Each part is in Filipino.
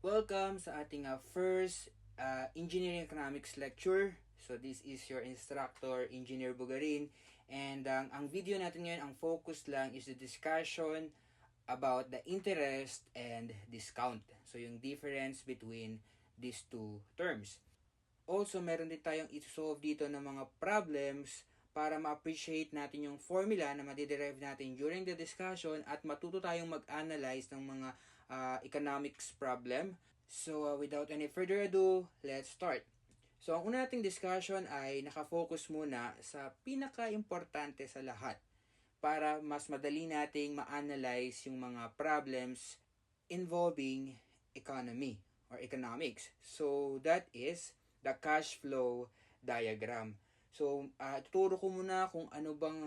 Welcome sa ating first Engineering Economics lecture. So this is your instructor, Engineer Bugarin. And ang video natin ngayon, ang focus lang is the discussion about the interest and discount. So yung difference between these two terms. Also, meron din tayong i-solve dito ng mga problems para ma-appreciate natin yung formula na madiderive natin during the discussion at matuto tayong mag-analyze ng mga economics problem. So, without any further ado, let's start. So, ang una nating discussion ay nakafocus muna sa pinaka-importante sa lahat para mas madali nating ma-analyze yung mga problems involving economy or economics. So, that is the cash flow diagram. So, tuturo ko muna kung ano bang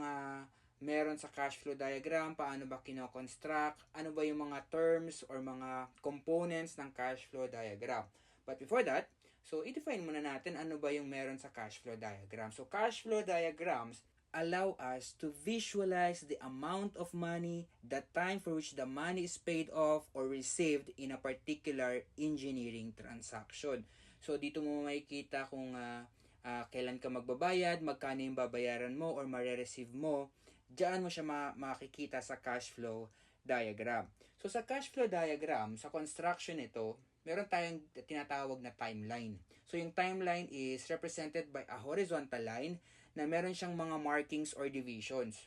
meron sa cash flow diagram, paano ba kino-construct, ano ba yung mga terms or mga components ng cash flow diagram. But before that, so i-define muna natin ano ba yung meron sa cash flow diagram. So, cash flow diagrams allow us to visualize the amount of money, the time for which the money is paid off or received in a particular engineering transaction. So, dito mo makikita kung kailan ka magbabayad, magkano yung babayaran mo or mare-receive mo. Diyan mo siya makikita sa cash flow diagram. So, sa cash flow diagram, sa construction ito, meron tayong tinatawag na timeline. So, yung timeline is represented by a horizontal line na meron siyang mga markings or divisions.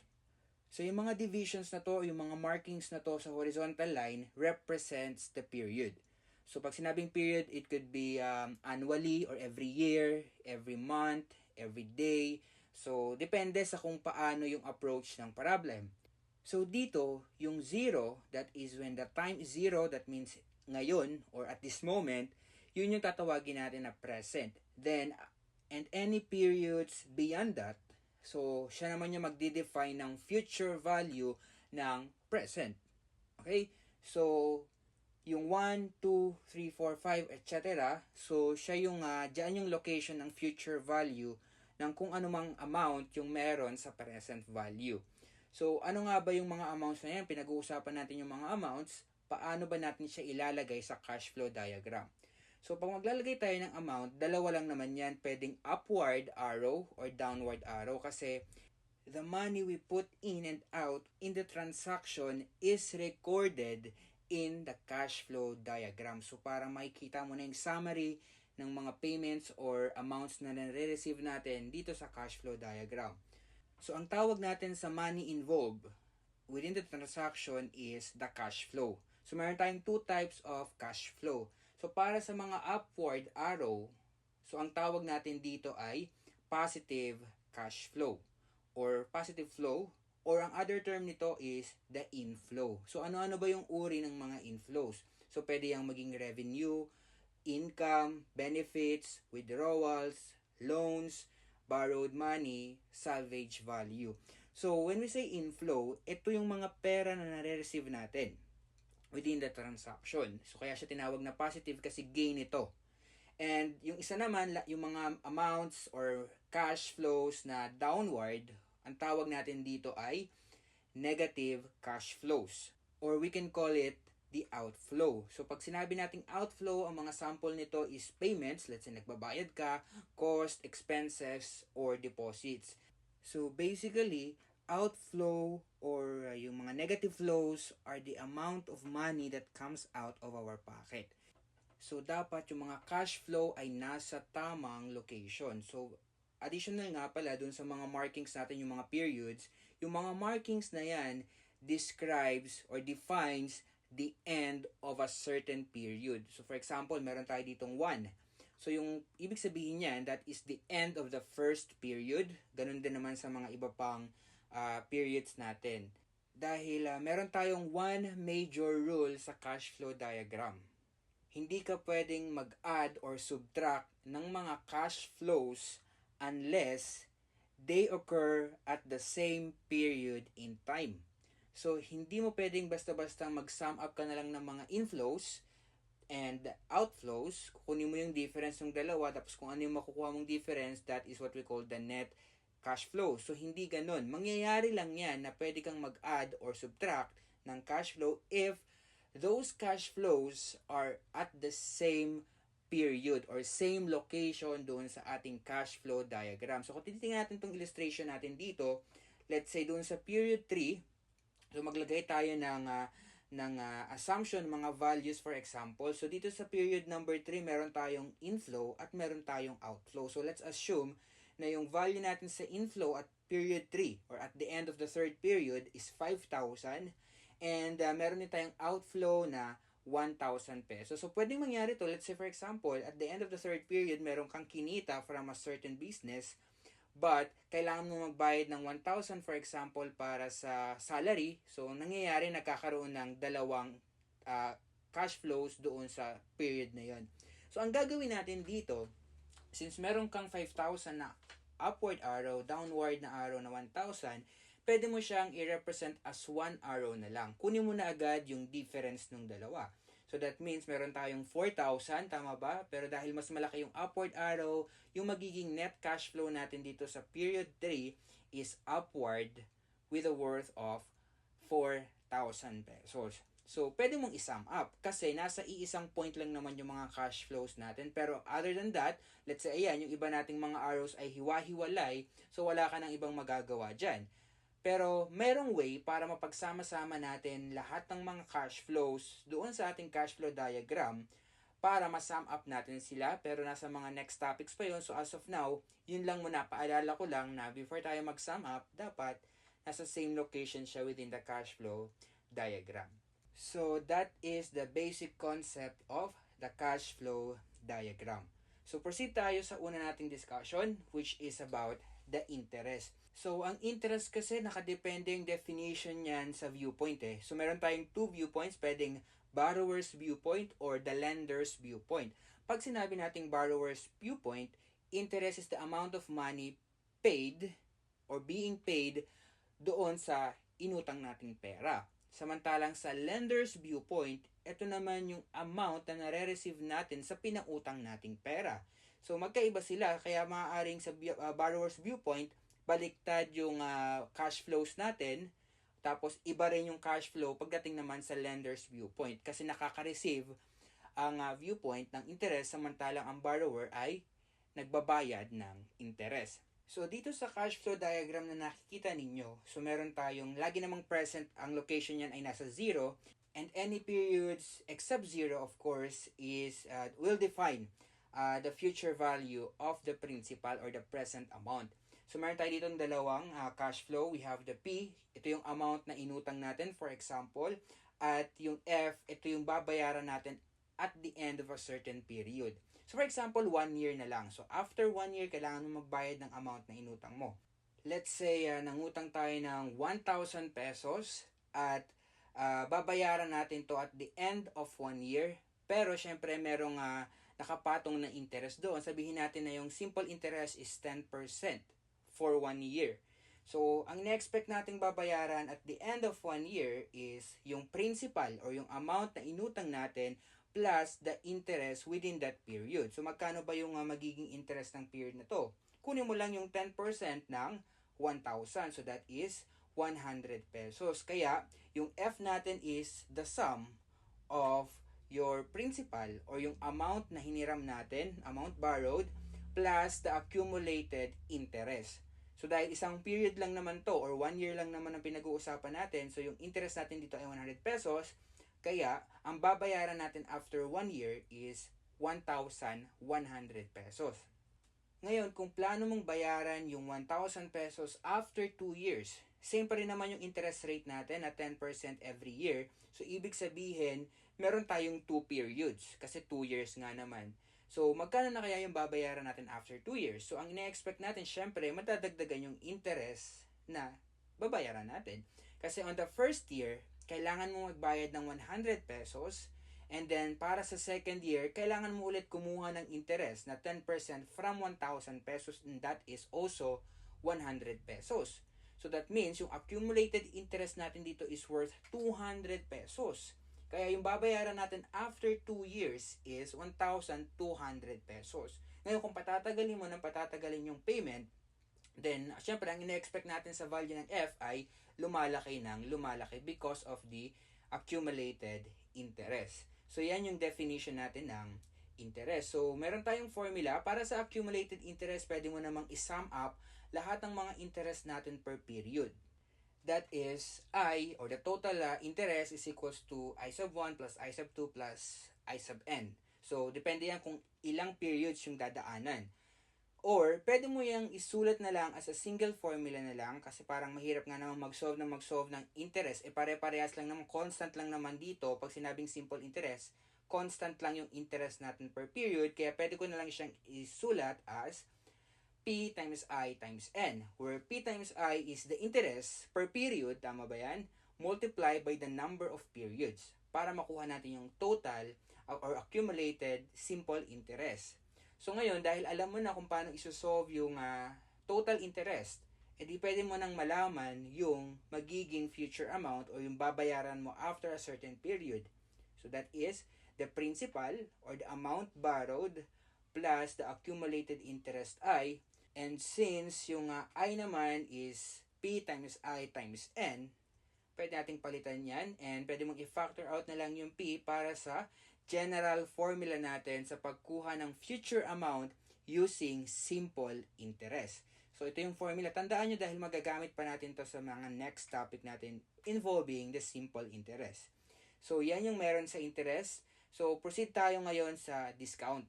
So, yung mga divisions na to, yung mga markings na to sa horizontal line represents the period. So, pag sinabing period, it could be annually or every year, every month, every day. So, depende sa kung paano yung approach ng problem. So, dito, yung zero, that is when the time is zero, that means ngayon or at this moment, yun yung tatawagin natin na present. Then, and any periods beyond that, so siya naman yung magde-define ng future value ng present. Okay? So, yung 1, 2, 3, 4, 5, etc. So, siya yung, dyan yung location ng future value ng kung anumang amount yung meron sa present value. So, ano nga ba yung mga amounts na yan? Pinag-uusapan natin yung mga amounts. Paano ba natin siya ilalagay sa cash flow diagram? So, pag maglalagay tayo ng amount, dalawa lang naman yan. Pwedeng upward arrow or downward arrow kasi the money we put in and out in the transaction is recorded in the cash flow diagram. So, parang makikita mo na yung summary ng mga payments or amounts na nare-receive natin dito sa cash flow diagram. So, ang tawag natin sa money involved within the transaction is the cash flow. So, meron tayong two types of cash flow. So, para sa mga upward arrow, so ang tawag natin dito ay positive cash flow or positive flow, or ang other term nito is the inflow. So, ano-ano ba yung uri ng mga inflows? So, pwede yung maging revenue, income, benefits, withdrawals, loans, borrowed money, salvage value. So, when we say inflow, ito yung mga pera na nare-receive natin within the transaction. So, kaya siya tinawag na positive kasi gain ito. And yung isa naman, yung mga amounts or cash flows na downward, ang tawag natin dito ay negative cash flows. Or we can call it the outflow. So, pag sinabi nating outflow, ang mga sample nito is payments, let's say nagbabayad ka, cost, expenses, or deposits. So, basically, outflow or yung mga negative flows are the amount of money that comes out of our pocket. So, dapat yung mga cash flow ay nasa tamang location. So, additional nga pala dun sa mga markings natin, yung mga periods, yung mga markings na yan describes or defines the end of a certain period. So, for example, meron tayo ditong 1. So, yung ibig sabihin niyan, that is the end of the first period. Ganun din naman sa mga iba pang periods natin. Dahil meron tayong one major rule sa cash flow diagram. Hindi ka pwedeng mag-add or subtract ng mga cash flows unless they occur at the same period in time. So, hindi mo pwedeng basta-basta mag-sum up ka na lang ng mga inflows and outflows. Kukunin mo yung difference ng dalawa, tapos kung ano yung makukuha mong difference, that is what we call the net cash flow. So, hindi ganun. Mangyayari lang yan na pwede kang mag-add or subtract ng cash flow if those cash flows are at the same period or same location doon sa ating cash flow diagram. So kung titingnan natin itong illustration natin dito, let's say doon sa period 3, so maglagay tayo ng assumption, mga values for example. So dito sa period number 3, meron tayong inflow at meron tayong outflow. So let's assume na yung value natin sa inflow at period 3 or at the end of the third period is 5,000 and meron din tayong outflow na 1,000 pesos. So pwedeng mangyari to, let's say for example, at the end of the third period, meron kang kinita from a certain business, but kailangan mo magbayad ng 1,000 for example para sa salary. So nangyayari, nagkakaroon ng dalawang cash flows doon sa period na yon. So ang gagawin natin dito, since meron kang 5,000 na upward arrow, downward na arrow na 1,000, pwede mo siyang i-represent as one arrow na lang. Kunin mo na agad yung difference ng dalawa. So that means meron tayong 4,000, tama ba? Pero dahil mas malaki yung upward arrow, yung magiging net cash flow natin dito sa period 3 is upward with a worth of 4,000 pesos. So, pwede mong i-sum up kasi nasa iisang point lang naman yung mga cash flows natin. Pero other than that, let's say, ayan, yung iba nating mga arrows ay hiwa-hiwalay, so wala ka nang ibang magagawa dyan. Pero merong way para mapagsama-sama natin lahat ng mga cash flows doon sa ating cash flow diagram para ma-sum up natin sila. Pero nasa mga next topics pa yun. So as of now, yun lang muna. Paalala ko lang na before tayo mag-sum up, dapat nasa same location siya within the cash flow diagram. So that is the basic concept of the cash flow diagram. So proceed tayo sa una nating discussion, which is about the interest. So, ang interest kasi nakadepende yung definition niyan sa viewpoint eh. So, meron tayong two viewpoints, pwedeng borrower's viewpoint or the lender's viewpoint. Pag sinabi nating borrower's viewpoint, interest is the amount of money paid or being paid doon sa inutang nating pera. Samantalang sa lender's viewpoint, ito naman yung amount na nare-receive natin sa pinautang nating pera. So, magkaiba sila, kaya maaaring sa borrower's viewpoint, baliktad yung cash flows natin, tapos iba rin yung cash flow pagdating naman sa lender's viewpoint kasi nakaka-receive ang viewpoint ng interest samantalang ang borrower ay nagbabayad ng interest. So dito sa cash flow diagram na nakikita ninyo, so meron tayong lagi namang present, ang location niyan ay nasa 0 and any periods except 0 of course is will define the future value of the principal or the present amount. So, meron tayo dito ng dalawang cash flow. We have the P, ito yung amount na inutang natin, for example. At yung F, ito yung babayaran natin at the end of a certain period. So, for example, 1 year na lang. So, after 1 year, kailangan mo magbayad ng amount na inutang mo. Let's say, nangutang tayo ng 1,000 pesos at babayaran natin to at the end of 1 year. Pero, syempre, merong nakapatong na interest doon. Sabihin natin na yung simple interest is 10% for 1 year. So, ang na-expect nating babayaran at the end of 1 year is yung principal or yung amount na inutang natin plus the interest within that period. So, magkano ba yung magiging interest ng period na to? Kunin mo lang yung 10% ng 1,000. So, that is 100 pesos. Kaya, yung F natin is the sum of your principal or yung amount na hiniram natin, amount borrowed, plus the accumulated interest. So, dahil isang period lang naman to or 1 year lang naman ang pinag-uusapan natin, so yung interest natin dito ay 100 pesos, kaya ang babayaran natin after 1 year is 1,100 pesos. Ngayon, kung plano mong bayaran yung 1,000 pesos after 2 years, same pa rin naman yung interest rate natin na 10% every year. So, ibig sabihin, meron tayong 2 periods kasi 2 years nga naman. So, magkano na kaya yung babayaran natin after 2 years? So, ang ina-expect natin, syempre, matadagdagan yung interest na babayaran natin. Kasi on the first year, kailangan mo magbayad ng 100 pesos. And then, para sa second year, kailangan mo ulit kumuha ng interest na 10% from 1,000 pesos. And that is also 100 pesos. So, that means yung accumulated interest natin dito is worth 200 pesos. Kaya yung babayaran natin after 2 years is 1,200 pesos. Ngayon, kung patatagalin mo ng patatagalin yung payment, then, syempre, ang ina-expect natin sa value ng F ay lumalaki ng lumalaki because of the accumulated interest. So, yan yung definition natin ng interest. So, meron tayong formula para sa accumulated interest. Pwede mo namang isum up lahat ng mga interest natin per period. That is, I, or the total interest is equals to I sub 1 plus I sub 2 plus I sub n. So, depende yan kung ilang periods yung dadaanan. Or, pwede mo yung isulat na lang as a single formula na lang kasi parang mahirap nga naman mag-solve ng interest. Pare-parehas lang naman, constant lang naman dito. Pag sinabing simple interest, constant lang yung interest natin per period. Kaya pwede ko na lang siyang isulat as P times I times N, where P times I is the interest per period, tama ba yan? Multiply by the number of periods para makuha natin yung total or accumulated simple interest. So ngayon, dahil alam mo na kung paano isosolve yung total interest, edi pwede mo nang malaman yung magiging future amount o yung babayaran mo after a certain period. So that is the principal or the amount borrowed plus the accumulated interest I. And since yung I naman is P times I times N, pwede nating palitan yan and pwede mong i-factor out na lang yung P para sa general formula natin sa pagkuha ng future amount using simple interest. So ito yung formula. Tandaan nyo dahil magagamit pa natin to sa mga next topic natin involving the simple interest. So yan yung meron sa interest. So proceed tayo ngayon sa discount.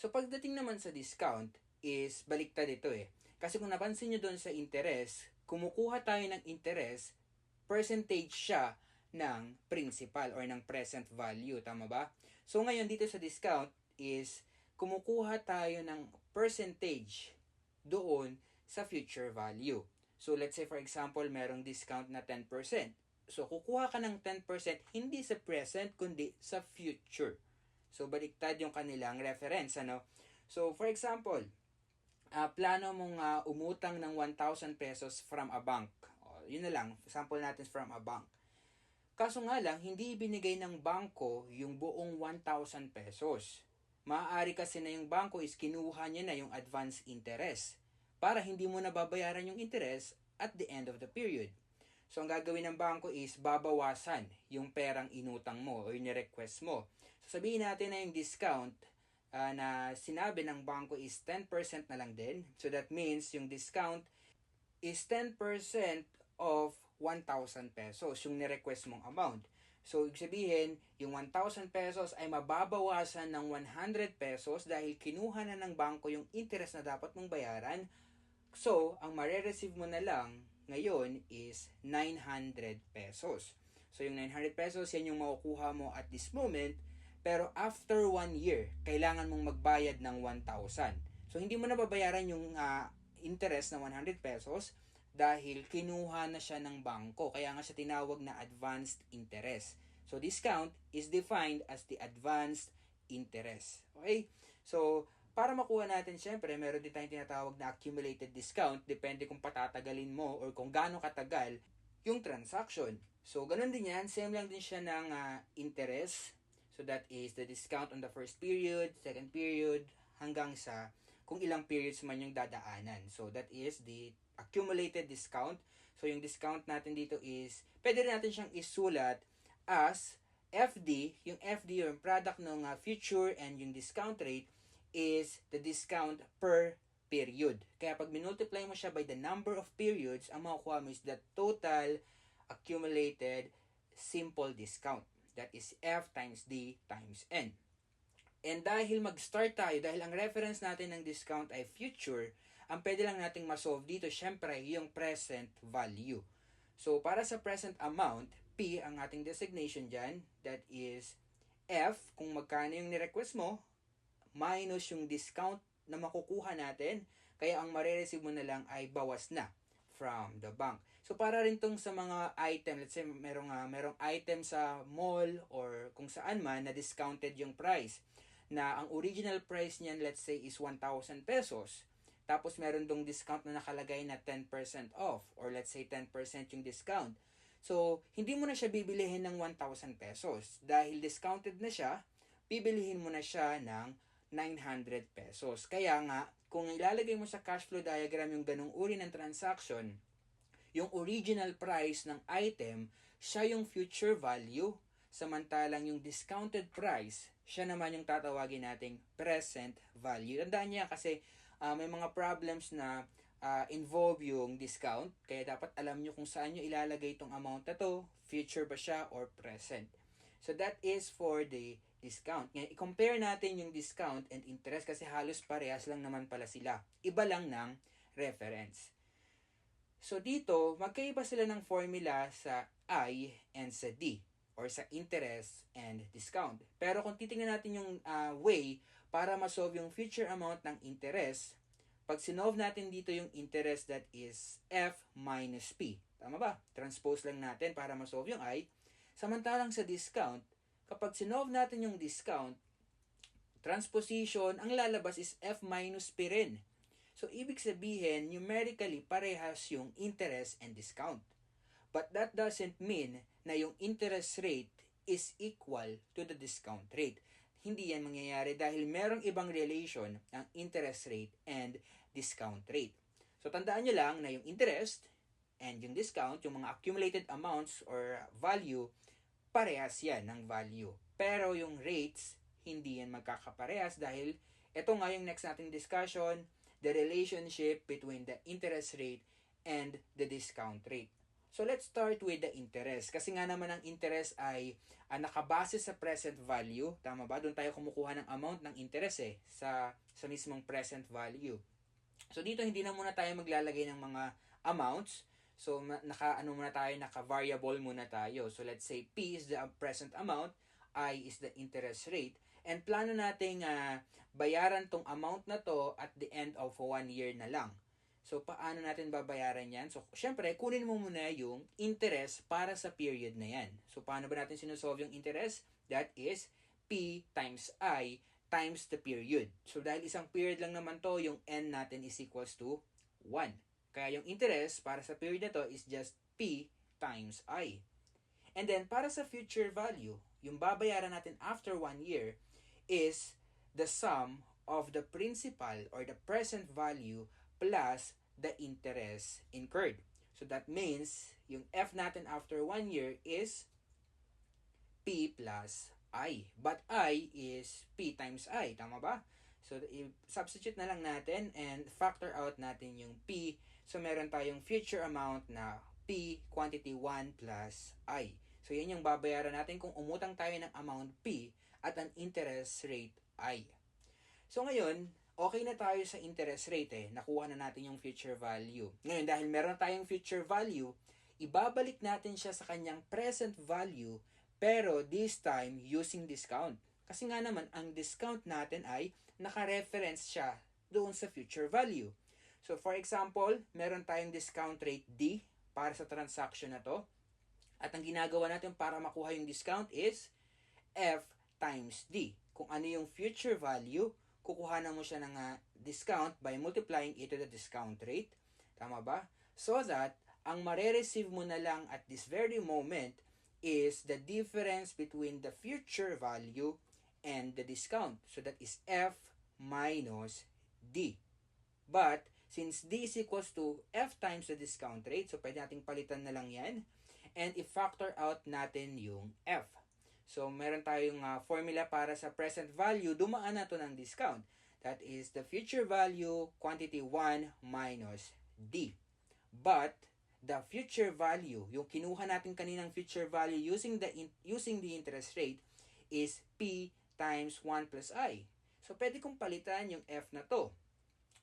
So, pagdating naman sa discount is baliktad ito eh. Kasi kung napansin nyo doon sa interest, kumukuha tayo ng interest, percentage siya ng principal or ng present value. Tama ba? So, ngayon dito sa discount is kumukuha tayo ng percentage doon sa future value. So, let's say for example, merong discount na 10%. So, kukuha ka ng 10% hindi sa present kundi sa future. So, baliktad yung kanilang reference, ano? So, for example, plano mong umutang ng 1,000 pesos from a bank. Yun na lang, sample natin from a bank. Kaso nga lang, hindi ibinigay ng bangko yung buong 1,000 pesos. Maaari kasi na yung bangko is kinuha niya na yung advance interest para hindi mo nababayaran yung interest at the end of the period. So, ang gagawin ng bangko is babawasan yung perang inutang mo o yung request mo. So, sabihin natin na yung discount na sinabi ng bangko is 10% na lang din. So, that means yung discount is 10% of 1,000 pesos, yung ni-request mong amount. So, ibig sabihin, yung 1,000 pesos ay mababawasan ng 100 pesos dahil kinuha na ng bangko yung interest na dapat mong bayaran. So, ang mare-receive mo na lang ngayon is 900 pesos. So, yung 900 pesos, yan yung makukuha mo at this moment. Pero after 1 year, kailangan mong magbayad ng 1,000. So, hindi mo na babayaran yung interest na 100 pesos dahil kinuha na siya ng bangko. Kaya nga siya tinawag na advanced interest. So, discount is defined as the advanced interest. Okay? So, para makuha natin, syempre, meron din tayong tinatawag na accumulated discount. Depende kung patatagalin mo or kung gaano katagal yung transaction. So, ganun din yan. Same lang din siya ng interest. So, that is the discount on the first period, second period, hanggang sa kung ilang periods man yung dadaanan. So, that is the accumulated discount. So, yung discount natin dito is, pwede rin natin siyang isulat as FD. Yung FD, yung product ng future and yung discount rate is the discount per period. Kaya pag minultiply mo siya by the number of periods, ang makukuha mo is the total accumulated simple discount. That is F times D times N. And dahil mag-start tayo, dahil ang reference natin ng discount ay future, ang pwede lang nating masolve dito, syempre, yung present value. So, para sa present amount, P ang ating designation dyan, that is F, kung magkano yung ni-request mo, minus yung discount na makukuha natin, kaya ang marireceive mo na lang ay bawas na from the bank. So, para rin tong sa mga item, let's say merong item sa mall or kung saan man na discounted yung price, na ang original price niyan, let's say, is 1,000 pesos. Tapos, meron dong discount na nakalagay na 10% off or let's say 10% yung discount. So, hindi mo na siya bibilihin ng 1,000 pesos. Dahil discounted na siya, bibilihin mo na siya ng 900 pesos. Kaya nga, kung ilalagay mo sa cash flow diagram yung ganung uri ng transaction, yung original price ng item siya yung future value. Samantalang yung discounted price, siya naman yung tatawagin nating present value. Tandaan niya kasi may mga problems na involve yung discount. Kaya dapat alam nyo kung saan nyo ilalagay itong amount na to. Future ba siya or present. So that is for the discount. Ngayon, i-compare natin yung discount and interest kasi halos parehas lang naman pala sila. Iba lang ng reference. So dito, magkaiba sila ng formula sa I and sa D or sa interest and discount. Pero kung titingnan natin yung way para ma-solve yung future amount ng interest, pag sinolve natin dito yung interest, that is F minus P. Tama ba? Transpose lang natin para ma-solve yung I. Samantalang sa discount, kapag sinolve natin yung discount, transposition, ang lalabas is F minus P rin. So, ibig sabihin, numerically, parehas yung interest and discount. But that doesn't mean na yung interest rate is equal to the discount rate. Hindi yan mangyayari dahil merong ibang relation ang interest rate and discount rate. So, tandaan nyo lang na yung interest and yung discount, yung mga accumulated amounts or value, parehas yan ng value. Pero yung rates, hindi yan magkakaparehas dahil ito nga yung next nating discussion, the relationship between the interest rate and the discount rate. So let's start with the interest. Kasi nga naman ang interest ay nakabase sa present value. Tama ba? Doon tayo kumukuha ng amount ng interest sa mismong present value. So dito hindi na muna tayo maglalagay ng mga amounts. So naka-variable muna tayo. So let's say P is the present amount, I is the interest rate. And plano nating bayaran tong amount na to at the end of 1 year na lang. So, paano natin babayaran yan? So, syempre, kunin mo muna yung interest para sa period na yan. So, paano ba natin sinusolve yung interest? That is P times I times the period. So, dahil isang period lang naman to, yung N natin is equals to 1. Kaya yung interest para sa period na to is just P times I. And then, para sa future value, yung babayaran natin after 1 year is the sum of the principal or the present value plus the interest incurred. So that means yung F natin after 1 year is P plus I. But I is P times I. Tama ba? So substitute na lang natin and factor out natin yung P. So meron tayong future amount na P quantity 1 plus I. So yan yung babayaran natin kung umutang tayo ng amount P at an interest rate I. So ngayon, okay na tayo sa interest rate nakuha na natin yung future value. Ngayon, dahil meron tayong future value, ibabalik natin siya sa kanyang present value, pero this time using discount. Kasi nga naman, ang discount natin ay naka-reference siya doon sa future value. So for example, meron tayong discount rate D para sa transaction na to. At ang ginagawa natin para makuha yung discount is F times D. Kung ano yung future value, kukuhanan mo siya ng discount by multiplying it to the discount rate. Tama ba? So that, ang mare-receive mo na lang at this very moment is the difference between the future value and the discount. So that is F minus D. But, since D is equals to F times the discount rate, so pwede nating palitan na lang yan. And i-factor out natin yung F. So, meron tayong formula para sa present value, dumaan na to ng discount. That is the future value quantity 1 minus D. But, the future value, yung kinuha natin kaninang future value using the interest rate is P times 1 plus I. So, pwede kong palitan yung F na to.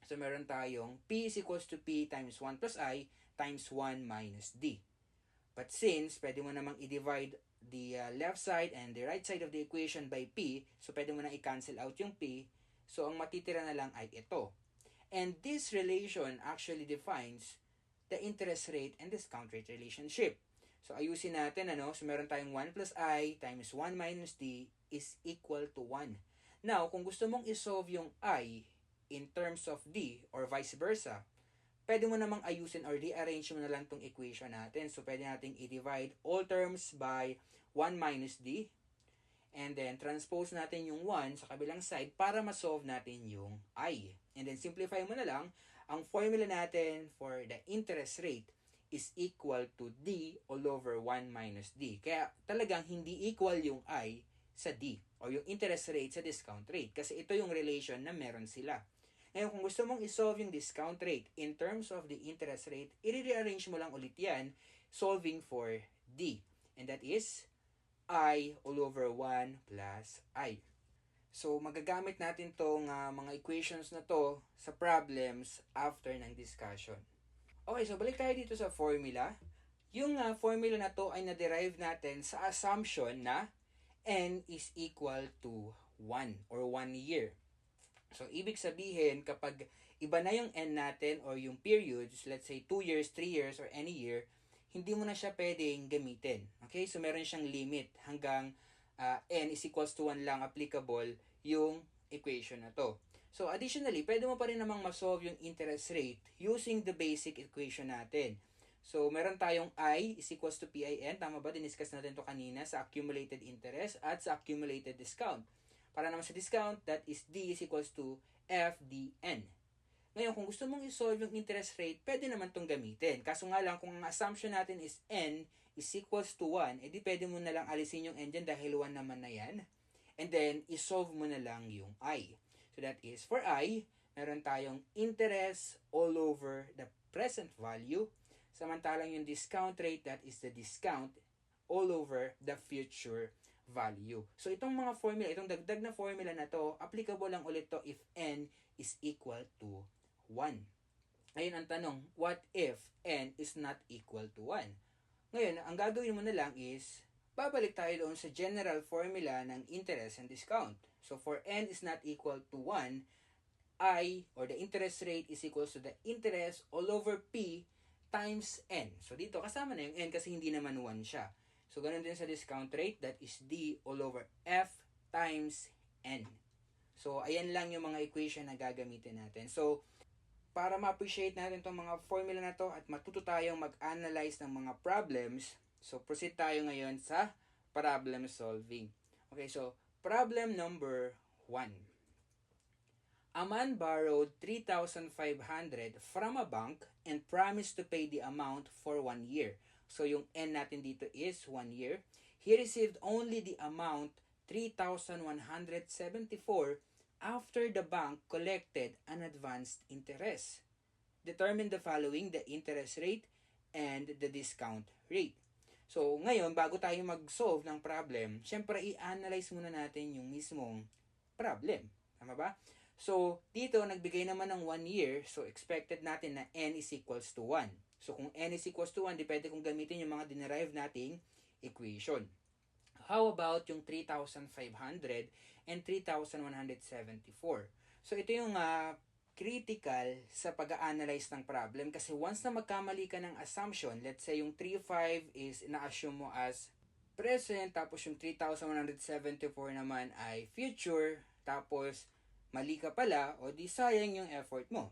So, meron tayong P is equals to P times 1 plus I times 1 minus D. But since, pwede mo namang i-divide the left side and the right side of the equation by P, so pwede mo na i-cancel out yung P, so ang matitira na lang ay ito. And this relation actually defines the interest rate and discount rate relationship. So ayusin natin, so meron tayong 1 plus I times 1 minus D is equal to 1. Now, kung gusto mong isolve yung I in terms of D or vice versa, pwede mo namang ayusin or rearrange mo na lang tong equation natin. So, pwede nating i-divide all terms by 1 minus D. And then, transpose natin yung 1 sa kabilang side para ma-solve natin yung I. And then, simplify mo na lang. Ang formula natin for the interest rate is equal to D all over 1 minus D. Kaya talagang hindi equal yung I sa D o yung interest rate sa discount rate kasi ito yung relation na meron sila. Ngayon, kung gusto mong isolve yung discount rate in terms of the interest rate, i-rearrange mo lang ulit yan solving for D. And that is I all over 1 plus I. So, magagamit natin tong mga equations na to sa problems after ng discussion. Okay, so balik tayo dito sa formula. Yung formula na to ay na-derive natin sa assumption na n is equal to 1 or 1 year. So, ibig sabihin, kapag iba na yung n natin or yung periods, let's say 2 years, 3 years, or any year, hindi mo na siya pwedeng gamitin. Okay? So, meron siyang limit hanggang n is equals to 1 lang applicable yung equation na to. So, additionally, pwede mo pa rin namang ma-solve yung interest rate using the basic equation natin. So, meron tayong I is equals to PIN. Tama ba? Diniscuss natin to kanina sa accumulated interest at sa accumulated discount. Para naman sa discount, that is D is equals to FDN. Ngayon, kung gusto mong isolve yung interest rate, pwede naman itong gamitin. Kaso nga lang, kung ang assumption natin is N is equals to 1, edi pwede mo na lang alisin yung N dyan dahil 1 naman na yan. And then, isolve mo na lang yung I. So, that is, for I, meron tayong interest all over the present value. Samantalang yung discount rate, that is the discount all over the future value. So, itong mga formula, itong dagdag na formula na to, applicable lang ulit to if N is equal to 1. Ngayon ang tanong, what if N is not equal to 1? Ngayon, ang gagawin mo na lang is, babalik tayo doon sa general formula ng interest and discount. So, for N is not equal to 1, I, or the interest rate, is equals to the interest all over P times N. So, dito kasama na yung N kasi hindi naman 1 siya. So, ganun din sa discount rate, that is D all over F times N. So, ayan lang yung mga equation na gagamitin natin. So, para ma-appreciate natin itong mga formula na to at matuto tayong mag-analyze ng mga problems, so proceed tayo ngayon sa problem solving. Okay, so problem number 1. A man borrowed 3,500 from a bank and promised to pay the amount for 1 year. So yung N natin dito is 1 year. He received only the amount 3,174 after the bank collected an advanced interest. Determine the following, the interest rate and the discount rate. So, ngayon, bago tayo mag-solve ng problem, syempre, i-analyze muna natin yung mismong problem. Tama ba? So, dito, nagbigay naman ng 1 year, so expected natin na N is equals to 1. So, kung N is equals to 1, di pwede kong gamitin yung mga dinerive nating equation. How about yung 3,500 and 3,174? So, ito yung critical sa pag-analyze ng problem kasi once na magkamali ka ng assumption, let's say yung 3,500 is ina-assume mo as present, tapos yung 3,174 naman ay future, tapos mali ka pala, o di sayang yung effort mo.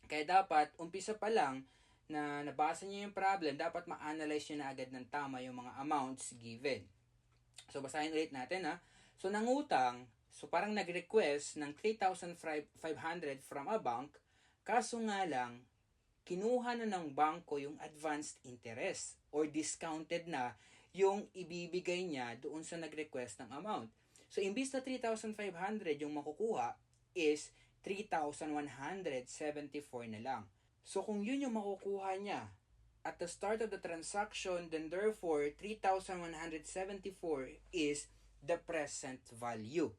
Kaya dapat, umpisa pa lang na nabasa niyo yung problem, dapat ma-analyze nyo na agad ng tama yung mga amounts given. So, basahin ulit natin ha. So, nangutang, so parang nag-request ng 3,500 from a bank, kaso nga lang, kinuha na ng bangko yung advanced interest or discounted na yung ibibigay niya doon sa nag-request ng amount. So, imbis na 3,500 yung makukuha is 3,174 na lang. So, kung yun yung makukuha niya at the start of the transaction, then therefore, 3,174 is the present value.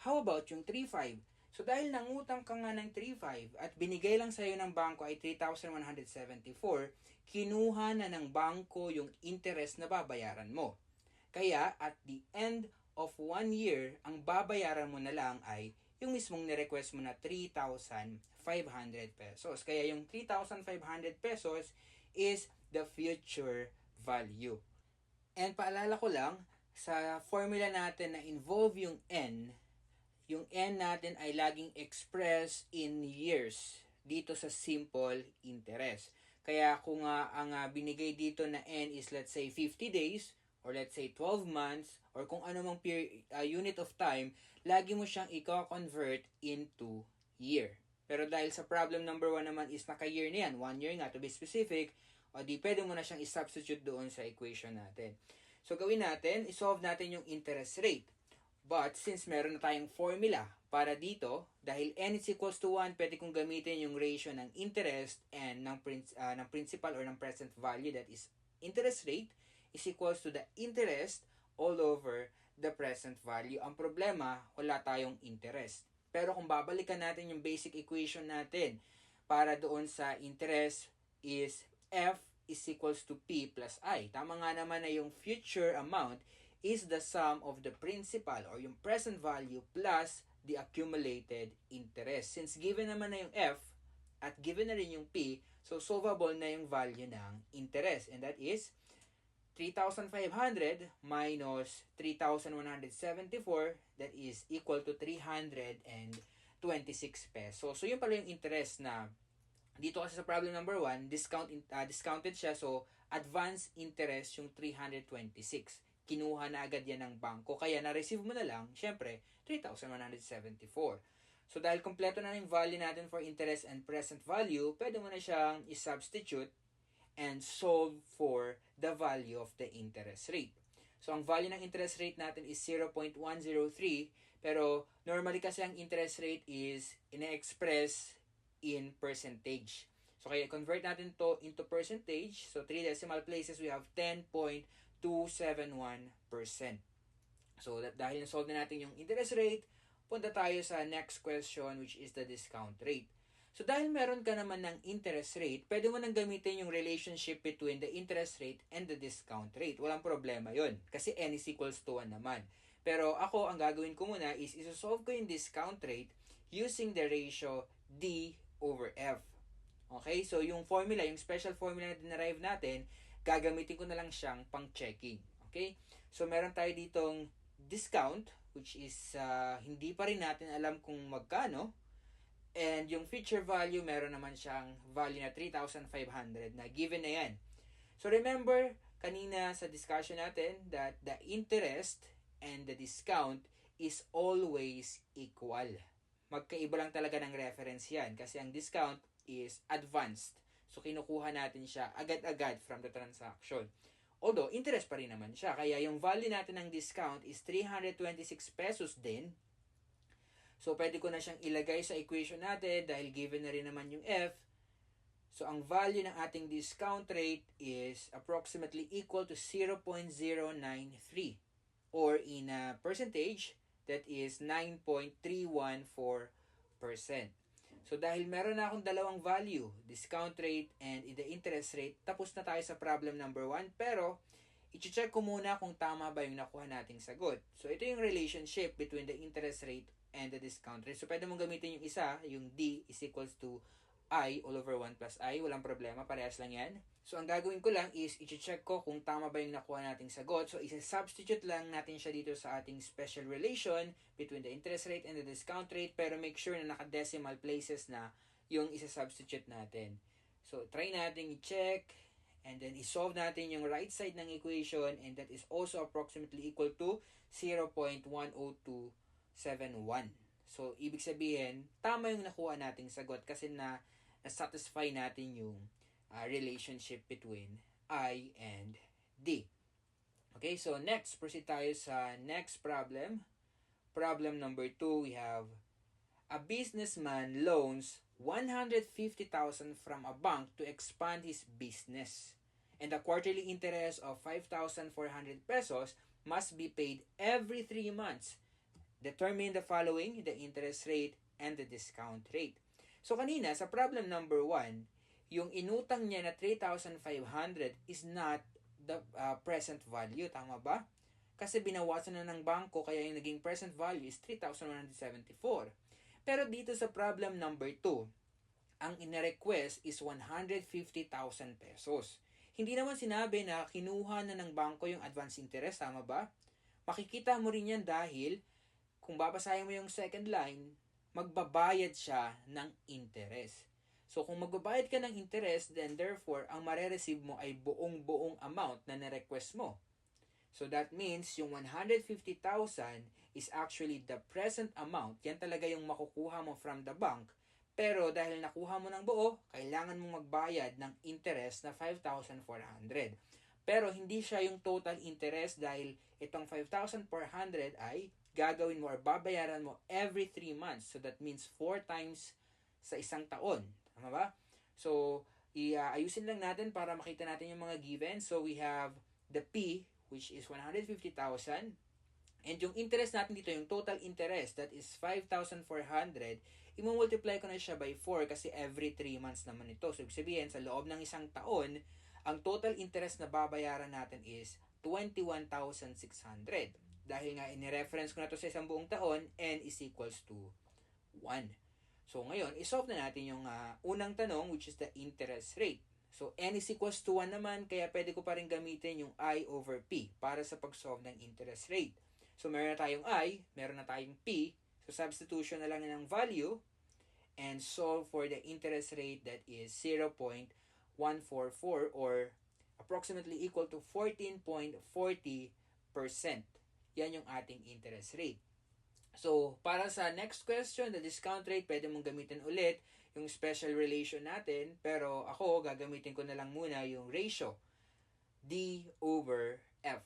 How about yung 3,500? So, dahil nangutang ka nga ng 3,500 at binigay lang sa'yo ng bangko ay 3,174, kinuha na ng bangko yung interest na babayaran mo. Kaya, at the end of 1 year, ang babayaran mo na lang ay yung mismong nirequest mo na 3,500 pesos. Kaya yung 3,500 pesos is the future value. And paalala ko lang, sa formula natin na involve yung N natin ay laging expressed in years dito sa simple interest. Kaya kung ang binigay dito na N is let's say 50 days or let's say 12 months or kung ano mang unit of time, lagi mo siyang i-convert into year. Pero dahil sa problem number 1 naman is naka-year na yan, 1 year nga to be specific, o di pwede mo na siyang i-substitute doon sa equation natin. So gawin natin, isolve natin yung interest rate. But since meron na tayong formula para dito, dahil n is equals to 1, pwede kong gamitin yung ratio ng interest and ng principal or ng present value, that is interest rate is equals to the interest all over the present value. Ang problema, wala tayong interest. Pero kung babalikan natin yung basic equation natin para doon sa interest is F is equals to P plus I. Tama nga naman na yung future amount is the sum of the principal or yung present value plus the accumulated interest. Since given naman na yung F at given na rin yung P, so solvable na yung value ng interest. And that is 3,500 minus 3,174, that is equal to 326 pesos. So, yun pala yung interest na dito kasi sa problem number 1, discounted siya. So, advance interest yung 326. Kinuha na agad yan ng bangko. Kaya na-receive mo na lang, syempre, 3,174. So, dahil kompleto na yung value natin for interest and present value, pwede mo na siyang i-substitute and solve for the value of the interest rate. So, ang value ng interest rate natin is 0.103, pero normally kasi ang interest rate is ina-express in percentage. So, kaya convert natin to into percentage. So, 3 decimal places, we have 10.271%. So, dahil na-solve na natin yung interest rate, punta tayo sa next question, which is the discount rate. So, dahil meron ka naman ng interest rate, pwede mo nang gamitin yung relationship between the interest rate and the discount rate. Walang problema yon kasi n is equals to 1 naman. Pero ako, ang gagawin ko muna is isosolve ko yung discount rate using the ratio D over F. Okay? So, yung formula, yung special formula na dinerive natin, gagamitin ko na lang siyang pang-checking. Okay? So, meron tayo ditong discount, which is hindi pa rin natin alam kung magkano. And yung future value, meron naman siyang value na 3,500 na given na yan. So remember, kanina sa discussion natin that the interest and the discount is always equal. Magkaiba lang talaga ng reference yan kasi ang discount is advanced. So kinukuha natin siya agad-agad from the transaction. Although, interest pa rin naman siya. Kaya yung value natin ng discount is 326 pesos din. So, pwede ko na siyang ilagay sa equation natin dahil given na rin naman yung F. So, ang value ng ating discount rate is approximately equal to 0.093 or in a percentage, that is 9.314%. So, dahil meron na akong dalawang value, discount rate and the interest rate, tapos na tayo sa problem number 1. Pero, i-check ko muna kung tama ba yung nakuha nating sagot. So, ito yung relationship between the interest rate and the discount rate. So, pwede mong gamitin yung isa, yung D is equals to I all over 1 plus I. Walang problema, parehas lang yan. So, ang gagawin ko lang is, i-check ko kung tama ba yung nakuha nating sagot. So, isa-substitute lang natin siya dito sa ating special relation between the interest rate and the discount rate, pero make sure na naka-decimal places na yung isa-substitute natin. So, try natin i-check, and then i-solve natin yung right side ng equation, and that is also approximately equal to 0.10271. So, ibig sabihin, tama yung nakuha nating sagot kasi na-satisfy natin yung relationship between I and D. Okay, so next, proceed tayo sa next problem. Problem number 2, we have a businessman loans 150,000 from a bank to expand his business. And the quarterly interest of 5,400 pesos must be paid every 3 months. Determine the following, the interest rate and the discount rate. So kanina, sa problem number 1, yung inutang niya na 3,500 is not the present value. Tama ba? Kasi binawasan na ng bangko, kaya yung naging present value is 3,174. Pero dito sa problem number 2, ang ina-request is 150,000 pesos. Hindi naman sinabi na kinuha na ng bangko yung advance interest. Tama ba? Makikita mo rin yan dahil kung babasahin mo yung second line, magbabayad siya ng interest. So, kung magbabayad ka ng interest, then therefore, ang mare-receive mo ay buong-buong amount na na-request mo. So, that means yung 150,000 is actually the present amount. Yan talaga yung makukuha mo from the bank. Pero dahil nakuha mo ng buo, kailangan mong magbayad ng interest na 5,400. Pero hindi siya yung total interest dahil itong 5,400 ay gagawin mo or babayaran mo every 3 months. So that means 4 times sa isang taon. Tama ba? So, ayusin lang natin para makita natin yung mga given. So, we have the P, which is 150,000. And yung interest natin dito, yung total interest, that is 5,400. I-multiply ko na siya by 4 kasi every 3 months naman ito. So, ibig sabihin, sa loob ng isang taon, ang total interest na babayaran natin is 21,600. Dahil nga, in-reference ko na to sa isang buong taon, n is equals to 1. So, ngayon, isolve na natin yung unang tanong, which is the interest rate. So, n is equals to 1 naman, kaya pwede ko pa rin gamitin yung I over P para sa pag-solve ng interest rate. So, meron na tayong I, meron na tayong P. So, substitution na lang ng value and solve for the interest rate that is 0.144 or approximately equal to 14.40%. Yan yung ating interest rate. So, para sa next question, the discount rate, pwede mong gamitin ulit yung special relation natin. Pero ako, gagamitin ko na lang muna yung ratio. D over F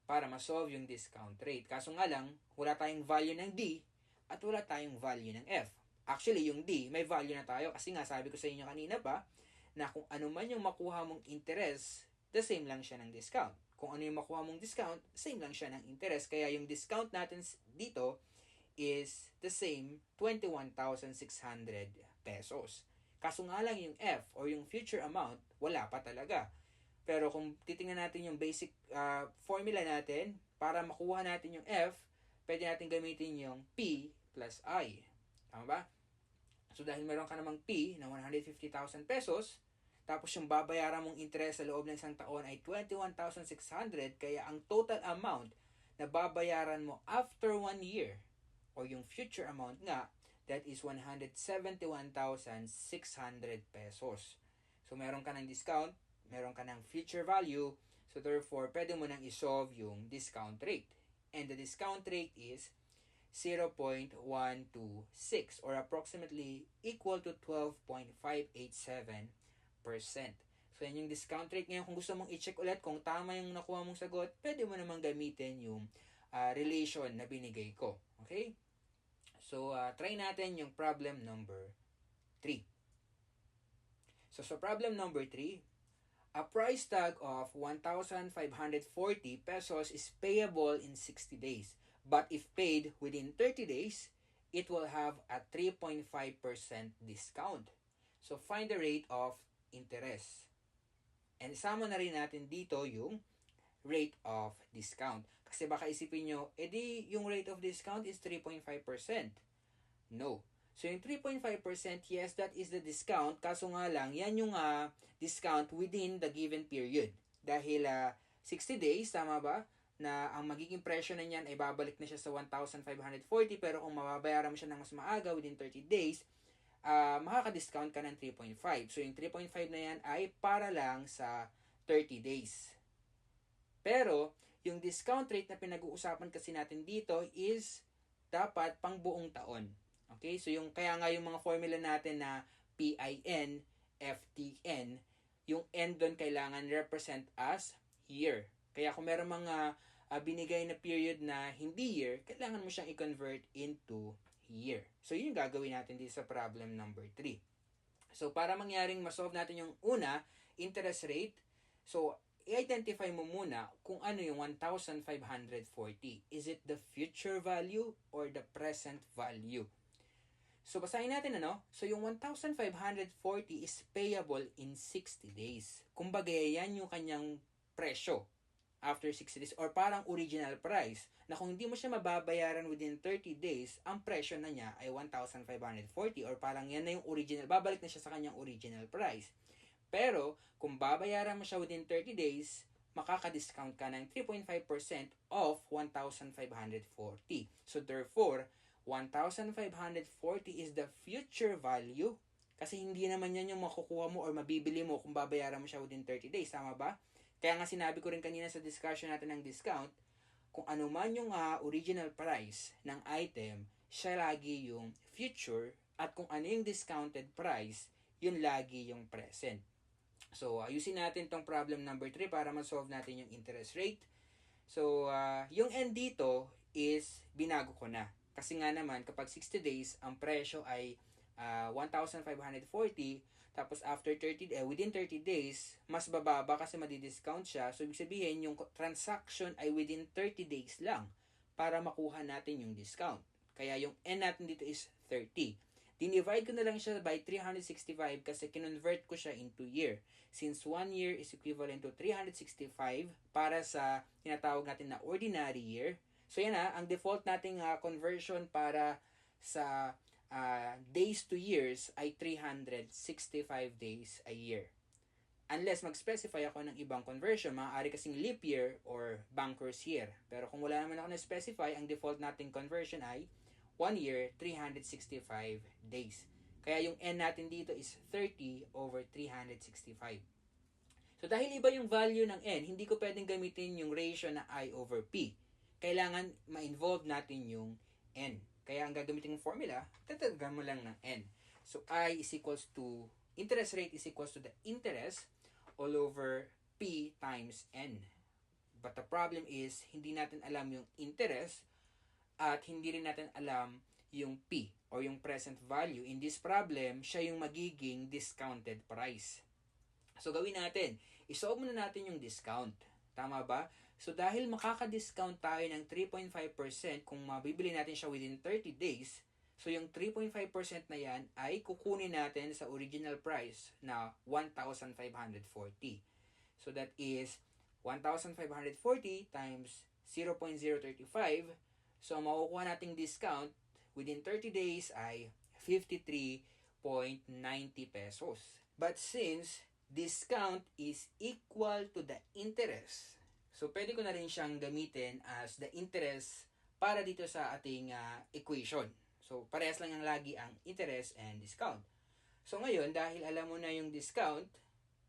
para ma-solve yung discount rate. Kaso nga lang, wala tayong value ng D at wala tayong value ng F. Actually, yung D, may value na tayo kasi nga sabi ko sa inyo kanina pa na kung ano man yung makuha mong interest, the same lang siya ng discount. Kung ano yung makuha mong discount, same lang siya ng interest. Kaya yung discount natin dito is the same 21,600 pesos. Kaso nga lang yung F or yung future amount, wala pa talaga. Pero kung titingnan natin yung basic formula natin, para makuha natin yung F, pwede natin gamitin yung P plus I. Tama ba? So dahil meron ka namang P na 150,000 pesos, tapos yung babayaran mong interest sa loob ng isang taon ay 21,600, kaya ang total amount na babayaran mo after 1 year, or yung future amount nga, that is 171,600 pesos. So meron ka ng discount, meron ka ng future value, so therefore, pwede mo nang isolve yung discount rate. And the discount rate is 0.126 or approximately equal to 12.587%. So, yan yung discount rate. Ngayon, kung gusto mong i-check ulit kung tama yung nakuha mong sagot, pwede mo namang gamitin yung relation na binigay ko. Okay? So, try natin yung problem number 3. So, sa problem number 3, a price tag of 1,540 pesos is payable in 60 days. But if paid within 30 days, it will have a 3.5% discount. So, find the rate of interest. And isama na rin natin dito yung rate of discount. Kasi baka isipin nyo, edi yung rate of discount is 3.5%. No. So, yung 3.5%, yes, that is the discount. Kaso nga lang, yan yung discount within the given period. Dahil 60 days, tama ba? Na ang magiging presyo na niyan ay babalik na siya sa 1,540. Pero kung mababayaran mo siya ng mas maaga within 30 days, makaka-discount ka ng 3.5. So, yung 3.5 na yan ay para lang sa 30 days. Pero, yung discount rate na pinag-uusapan kasi natin dito is dapat pang buong taon. Okay? So, kaya nga yung mga formula natin na PIN, FTN, yung N doon kailangan represent as year. Kaya kung meron mga binigay na period na hindi year, kailangan mo siyang i-convert into year. So, yun yung gagawin natin dito sa problem number 3. So, para mangyaring masolve natin yung una, interest rate, so, i-identify mo muna kung ano yung 1,540. Is it the future value or the present value? So, basahin natin So, yung 1,540 is payable in 60 days. Kumbaga, yan yung kanyang presyo after 60 days or parang original price na kung hindi mo siya mababayaran within 30 days, ang presyo na niya ay 1,540 or parang yan na yung original, babalik na siya sa kanyang original price. Pero, kung babayaran mo siya within 30 days, makaka-discount ka ng 3.5% of 1,540. So, therefore, 1,540 is the future value kasi hindi naman yan yung makukuha mo or mabibili mo kung babayaran mo siya within 30 days. Tama ba? Kaya nga sinabi ko rin kanina sa discussion natin ng discount, kung ano man yung original price ng item, siya lagi yung future At kung ano yung discounted price, yun lagi yung present. So, ayusin natin tong problem number 3 para ma-solve natin yung interest rate. So, yung n dito is binago ko na. Kasi nga naman, kapag 60 days, ang presyo ay 1,540. Tapos after within 30 days, mas bababa kasi madi-discount siya. So, ibig sabihin, yung transaction ay within 30 days lang para makuha natin yung discount. Kaya yung n natin dito is 30. Dinivide ko na lang siya by 365 kasi kinonvert ko siya into year. Since 1 year is equivalent to 365 para sa tinatawag natin na ordinary year. So yan ang default nating conversion para sa days to years ay 365 days a year. Unless mag-specify ako ng ibang conversion, maaari kasing leap year or banker's year. Pero kung wala naman ako na-specify, ang default nating conversion ay 1 year, 365 days. Kaya yung n natin dito is 30 over 365. So dahil iba yung value ng n, hindi ko pwedeng gamitin yung ratio na I over P. Kailangan ma-involve natin yung n. Kaya ang gagamitin yung formula, tatagyan mo lang ng n. So I is equals to, interest rate is equals to the interest all over P times n. But the problem is, hindi natin alam yung interest at hindi rin natin alam yung P or yung present value. In this problem, siya yung magiging discounted price. So gawin natin, isolve muna natin yung discount. Tama ba? So dahil makaka-discount tayo ng 3.5% kung mabibili natin siya within 30 days, so yung 3.5% na yan ay kukunin natin sa original price na 1,540. So that is 1,540 times 0.035. So makukuha nating discount within 30 days ay 53.90 pesos. But since discount is equal to the interest, so pwede ko na rin siyang gamitin as the interest para dito sa ating equation. So parehas lang yung lagi ang interest and discount. So ngayon, dahil alam mo na yung discount,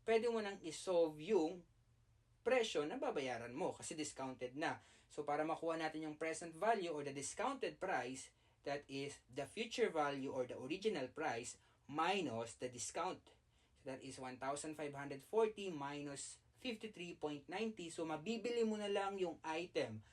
pwede mo nang isolve yung presyo na babayaran mo kasi discounted na. So para makuha natin yung present value or the discounted price, that is the future value or the original price minus the discount. So that is 1,540 minus 53.90. So mabibili mo na lang yung item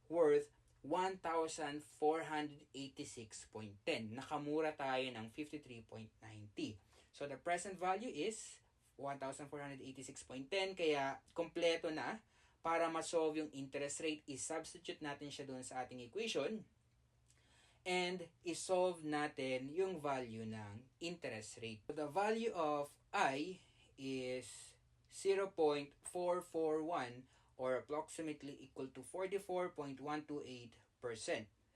worth 1,486.10. Nakamura tayo ng 53.90. So the present value is 1,486.10. Kaya kompleto na. Para ma-solve yung interest rate, i-substitute natin siya doon sa ating equation. And i-solve natin yung value ng interest rate. So the value of I is 0.441 or approximately equal to 44.128%.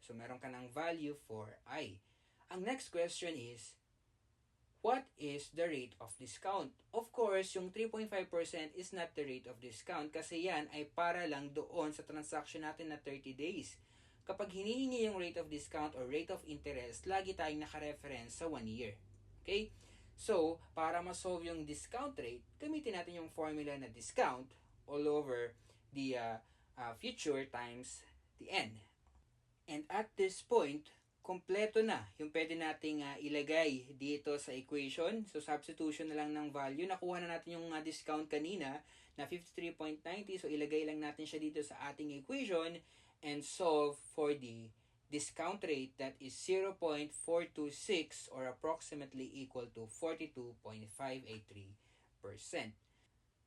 So meron ka ng value for I. Ang next question is, what is the rate of discount? Of course, yung 3.5% is not the rate of discount kasi yan ay para lang doon sa transaction natin na 30 days. Kapag hinihingi yung rate of discount or rate of interest, lagi tayong naka-reference sa 1 year. Okay? So, para ma-solve yung discount rate, gamitin natin yung formula na discount all over the future times the n. And at this point, kompleto na yung pwede nating ilagay dito sa equation. So, substitution na lang ng value. Nakuha na natin yung discount kanina na 53.90. So, ilagay lang natin siya dito sa ating equation and solve for the discount rate that is 0.426 or approximately equal to 42.583%.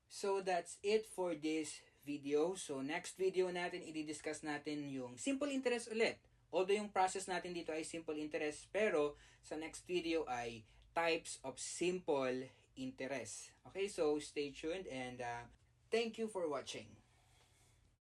So, that's it for this video. So, next video natin, i-discuss natin yung simple interest ulit. Although yung process natin dito ay simple interest, pero sa next video ay types of simple interest. Okay, so stay tuned and thank you for watching.